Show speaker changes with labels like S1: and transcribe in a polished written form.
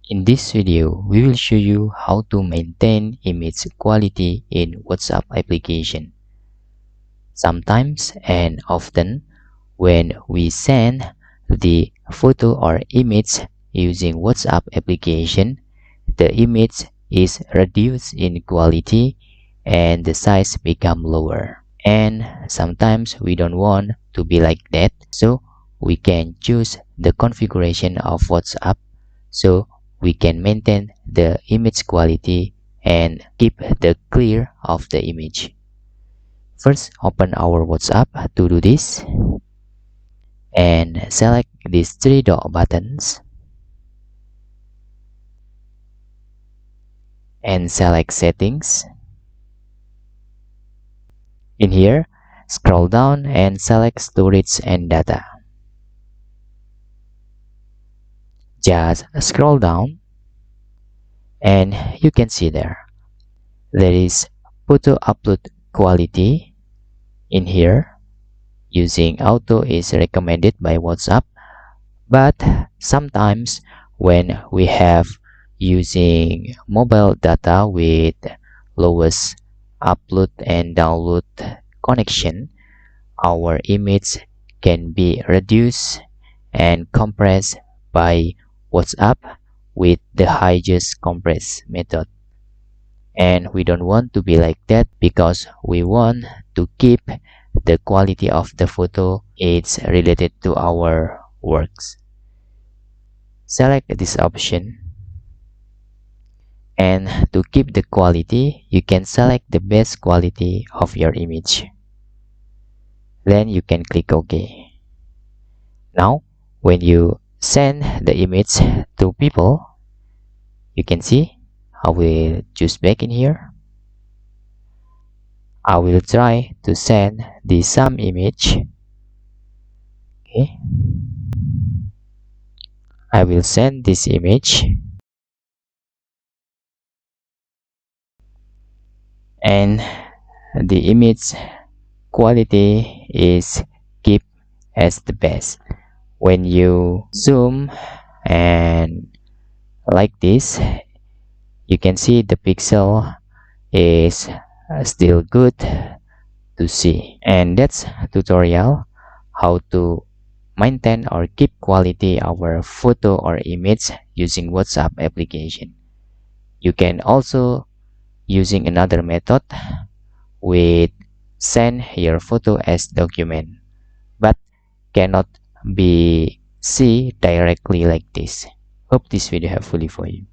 S1: In this video, we will show you how to maintain image quality in WhatsApp application. Sometimes and often, when we send the photo or image using WhatsApp application, the image is reduced in quality and the size become lower. And sometimes we don't want to be like that, so we can choose the configuration of WhatsApp so we can maintain the image quality and keep the clear of the image. First, open our WhatsApp to do this and select these three dot buttons and select settings. In here, scroll down and select storage and data. Just scroll down and you can see there is photo upload quality. In here, using auto is recommended by WhatsApp, but sometimes when we have using mobile data with lowest upload and download connection, our image can be reduced and compressed by WhatsApp with the highest compress method. And we don't want to be like that because we want to keep the quality of the photo it's related to our works. Select this option, and to keep the quality you can select the best quality of your image. Then you can click OK. Now when you send the image to people, you can see I will choose back in here. I will try to send the same image. Okay, I will send this image and the image quality is kept as the best. When you zoom and like this, you can see the pixel is still good to see. And that's tutorial how to maintain or keep quality our photo or image using WhatsApp application. You can also using another method with send your photo as document, but cannot be see directly like this. Hope this video helpful for you.